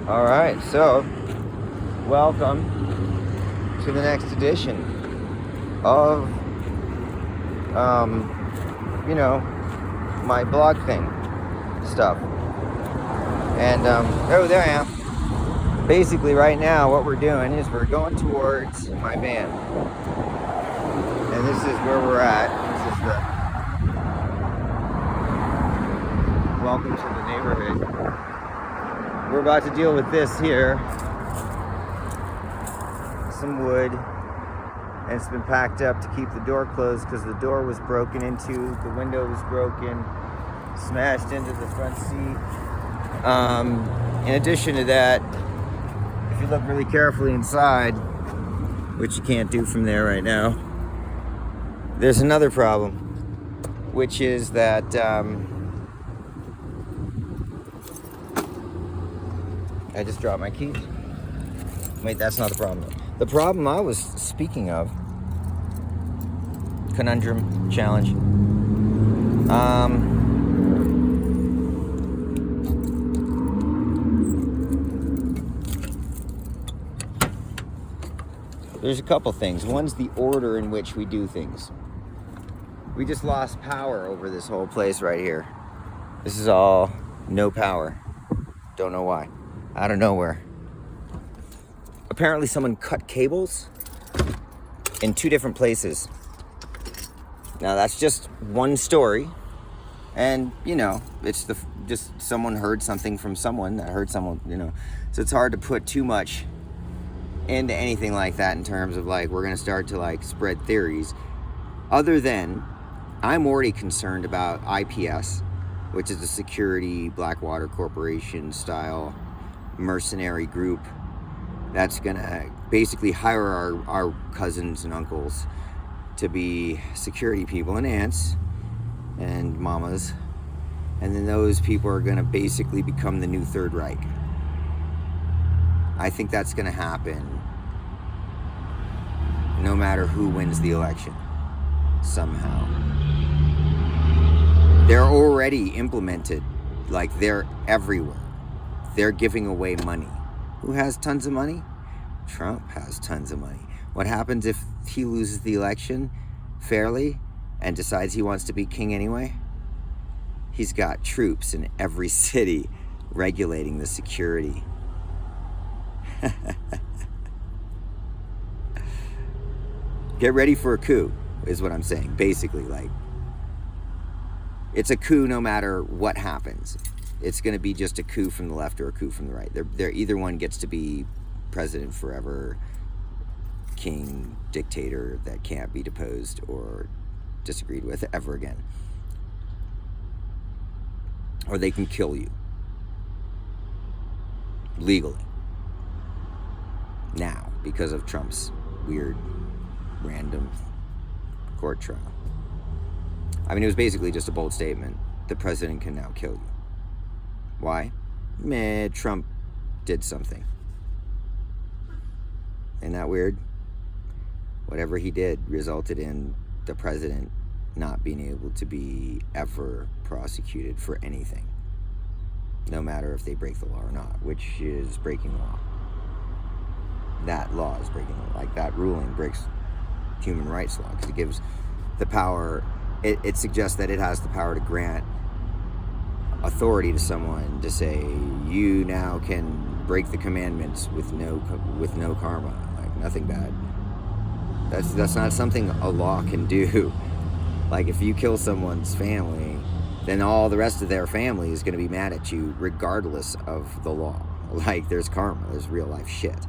All right, so welcome to the next edition of, my blog thing stuff. And, there I am. Basically, right now, what we're doing is we're going towards my van. And this is where we're at. This is the welcome to the neighborhood. We're about to deal with this here. Some wood. And it's been packed up to keep the door closed because the door was broken into, the window was broken, smashed into the front seat. In addition to that, if you look really carefully inside, which you can't do from there right now, there's another problem, which is that I just dropped my keys. Wait, that's not the problem. The problem I was speaking of, conundrum, challenge. There's a couple things. One's the order in which we do things. We just lost power over this whole place right here. This is all no power. Don't know why. Out of nowhere. Apparently someone cut cables in 2 different places. Now that's just one story. And, it's just someone heard something from someone that heard someone, So it's hard to put too much into anything like that in terms of we're going to start to spread theories. Other than I'm already concerned about IPS, which is a security Blackwater Corporation style mercenary group that's gonna basically hire our cousins and uncles to be security people and aunts and mamas, and then those people are gonna basically become the new Third Reich. I think that's gonna happen no matter who wins the election. Somehow they're already implemented, they're everywhere. They're giving away money. Who has tons of money? Trump has tons of money. What happens if he loses the election fairly and decides he wants to be king anyway? He's got troops in every city regulating the security. Get ready for a coup, is what I'm saying. Basically, it's a coup no matter what happens. It's going to be just a coup from the left or a coup from the right. They're either one gets to be president forever, king, dictator that can't be deposed or disagreed with ever again. Or they can kill you. Legally. Now, because of Trump's weird, random court trial. I mean, it was basically just a bold statement. The president can now kill you. Why? Trump did something. Isn't that weird? Whatever he did resulted in the president not being able to be ever prosecuted for anything. No matter if they break the law or not, which is breaking the law. That law is breaking the law. That ruling breaks human rights law because it gives the power, it suggests that it has the power to grant authority to someone to say you now can break the commandments with no karma, nothing bad. That's not something a law can do. If you kill someone's family, then all the rest of their family is going to be mad at you regardless of the law. There's karma, there's real life shit.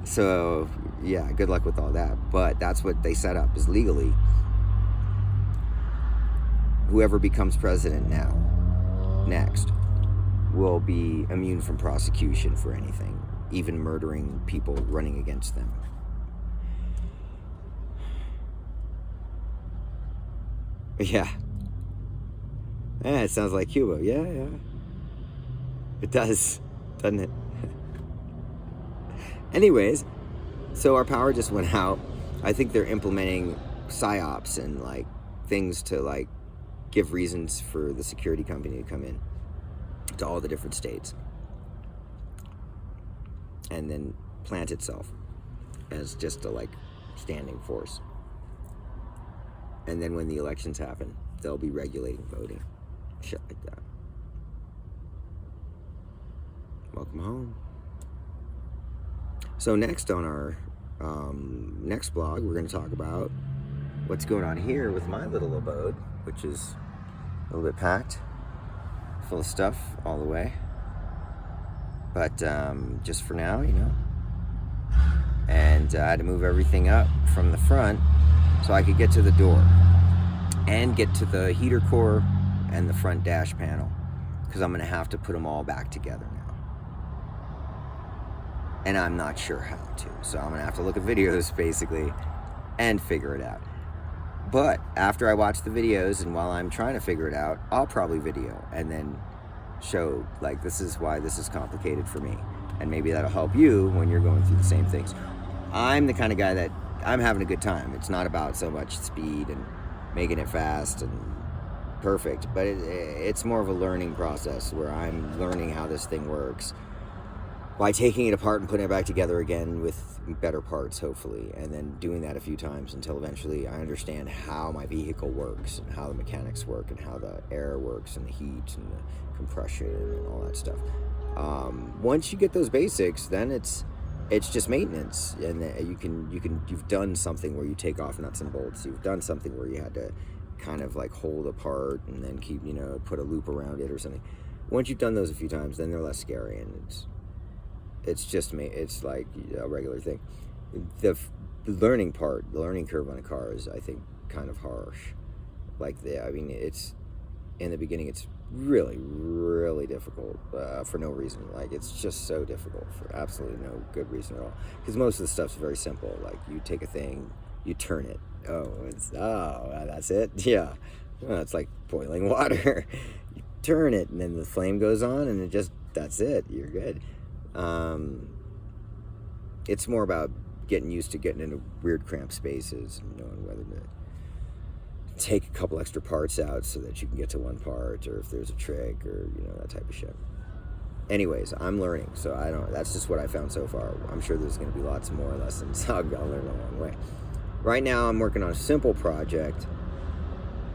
So yeah, good luck with all that. But that's what they set up, is legally whoever becomes president next will be immune from prosecution for anything, even murdering people running against them. Yeah, it sounds like Cuba. Yeah. It does, doesn't it? Anyways, so our power just went out. I think they're implementing psyops and things to give reasons for the security company to come in. to all the different states, and then plant itself as just a like standing force. And then when the elections happen, they'll be regulating voting, shit like that. Welcome home. So next on our next blog, we're going to talk about what's going on here with my little abode, which is a little bit packed, full of stuff all the way. But just for now, you know. And I had to move everything up from the front so I could get to the door and get to the heater core and the front dash panel, because I'm going to have to put them all back together now. And I'm not sure how to. So I'm going to have to look at videos, basically, and figure it out. But after I watch the videos and while I'm trying to figure it out, I'll probably video and then show, like, this is why this is complicated for me. And maybe that'll help you when you're going through the same things. I'm the kind of guy that I'm having a good time. It's not about so much speed and making it fast and perfect, but it's more of a learning process where I'm learning how this thing works by taking it apart and putting it back together again with better parts, hopefully, and then doing that a few times until eventually I understand how my vehicle works and how the mechanics work and how the air works and the heat and the compression and all that stuff. Once you get those basics, then it's just maintenance, and you've done something where you take off nuts and bolts. You've done something where you had to kind of like hold apart and then keep, you know, put a loop around it or something. Once you've done those a few times, then they're less scary, and it's like a regular thing. The learning curve on a car is, I think, kind of harsh. It's in the beginning, it's really, really difficult for no reason. Like, it's just so difficult for absolutely no good reason at all. Because most of the stuff's very simple. Like, you take a thing, you turn it. That's it? Yeah. Well, it's like boiling water. You turn it, and then the flame goes on, and that's it. You're good. It's more about getting used to getting into weird cramped spaces and knowing whether to take a couple extra parts out so that you can get to one part, or if there's a trick, or, you know, that type of shit. Anyways, I'm learning, so that's just what I found so far. I'm sure there's going to be lots more lessons. I'll learn along the way. Right now, I'm working on a simple project.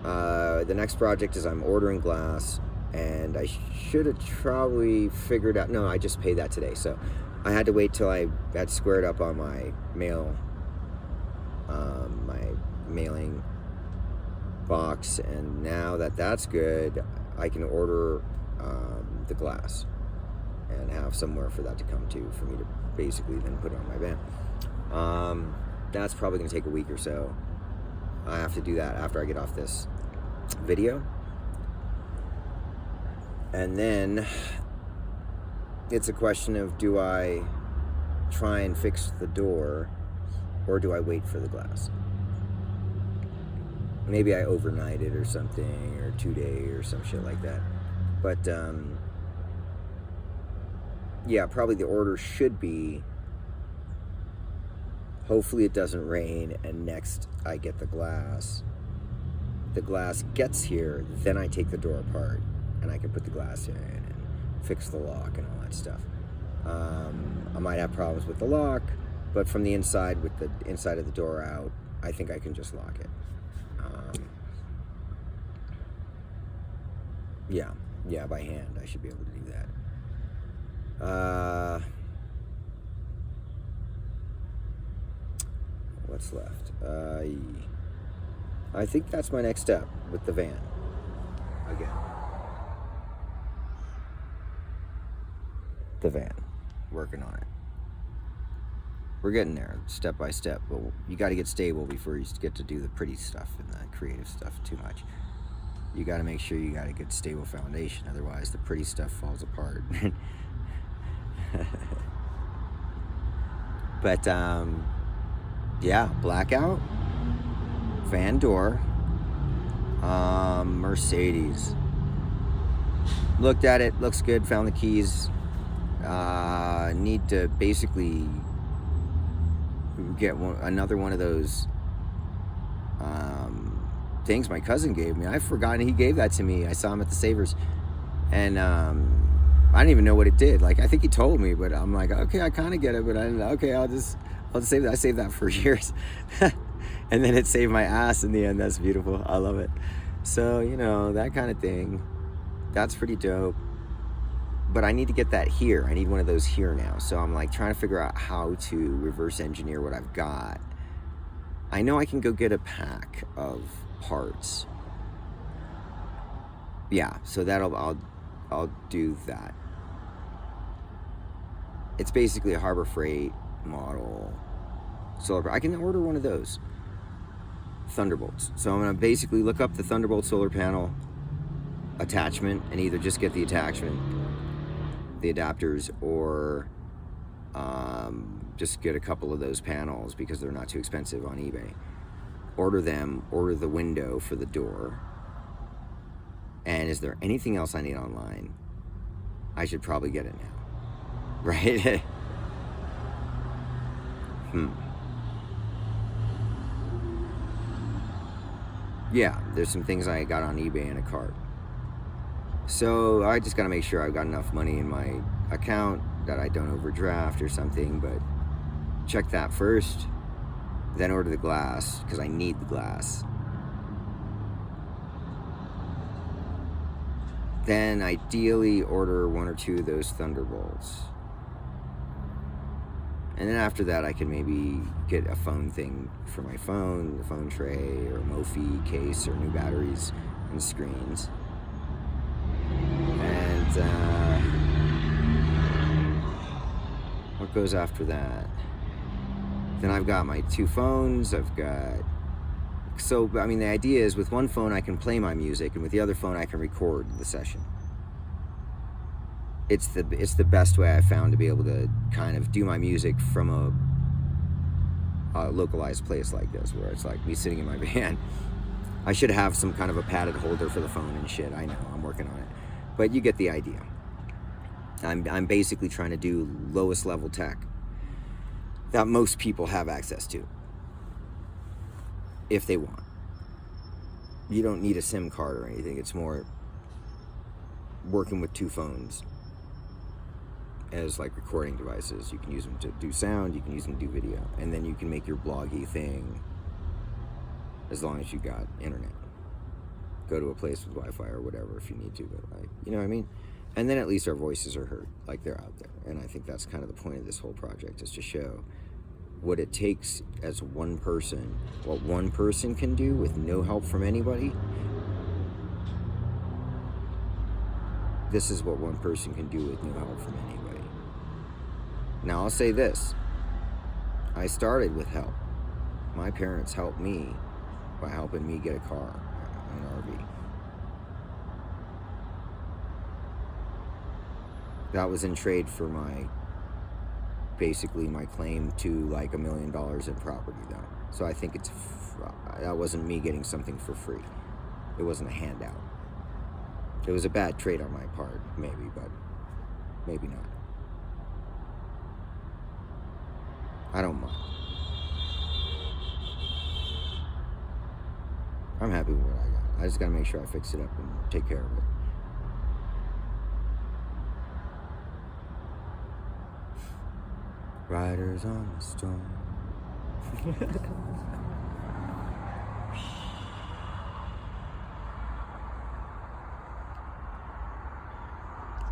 The next project is I'm ordering glass, and I should have probably figured out, no, I just paid that today, so I had to wait till I had squared up on my mailing box, and now that that's good, I can order the glass and have somewhere for that to come to, for me to basically then put it on my van. That's probably going to take a week or so. I have to do that after I get off this video. And then it's a question of, do I try and fix the door, or do I wait for the glass? Maybe I overnight it or something, or 2-day or some shit like that. But yeah, probably the order should be, hopefully it doesn't rain, and next I get the glass gets here, then I take the door apart and I can put the glass in and fix the lock and all that stuff. I might have problems with the lock, but from the inside, with the inside of the door out, I think I can just lock it. Yeah, by hand, I should be able to do that. What's left? I think that's my next step with the van. Again. The van. Working on it. We're getting there, step by step, but you got to get stable before you get to do the pretty stuff and the creative stuff too much. You got to make sure you got a good stable foundation, otherwise the pretty stuff falls apart. But yeah, blackout, van door, Mercedes. Looked at it, looks good, found the keys. Need to basically get another one of those things my cousin gave me. I've forgotten he gave that to me. I saw him at the Savers, and didn't even know what it did. Like, I think he told me, but I'm like, okay, I kind of get it, but I didn't know. Okay, I'll just save that. I saved that for years. And then it saved my ass in the end. That's beautiful. I love it. So, you know, that kind of thing. That's pretty dope. But I need to get that here. I need one of those here now. So I'm like trying to figure out how to reverse engineer what I've got. I know I can go get a pack of parts. Yeah, so I'll do that. It's basically a Harbor Freight model solar. I can order one of those Thunderbolts. So I'm gonna basically look up the Thunderbolt solar panel attachment and either just get the attachment, the adapters, or just get a couple of those panels because they're not too expensive on eBay. Order them, order the window for the door. And is there anything else I need online? I should probably get it now, right? Yeah, there's some things I got on eBay in a cart. So I just gotta make sure I've got enough money in my account that I don't overdraft or something, but check that first, then order the glass, because I need the glass. Then ideally order one or two of those Thunderbolts. And then after that, I can maybe get a phone thing for my phone, the phone tray, or a Mophie case, or new batteries and screens. And what goes after that? Then I've got my two phones. So, I mean, the idea is with one phone I can play my music, and with the other phone I can record the session. It's the best way I've found to be able to kind of do my music from a localized place like this, where it's like me sitting in my van. I should have some kind of a padded holder for the phone and shit. I know, I'm working on it. But you get the idea. I'm basically trying to do lowest level tech that most people have access to, if they want. You don't need a SIM card or anything. It's more working with two phones as like recording devices. You can use them to do sound, you can use them to do video, and then you can make your bloggy thing as long as you got internet. Go to a place with Wi-Fi or whatever if you need to, but like, you know what I mean? And then at least our voices are heard, like they're out there. And I think that's kind of the point of this whole project, is to show what it takes as one person, what one person can do with no help from anybody. This is what one person can do with no help from anybody. Now I'll say this, I started with help. My parents helped me by helping me get a car, an RV. That was in trade for basically my claim to like $1 million in property though. So I think that wasn't me getting something for free. It wasn't a handout. It was a bad trade on my part, maybe, but maybe not. I don't mind. I'm happy with what I got. I just gotta make sure I fix it up and take care of it. Riders on the storm.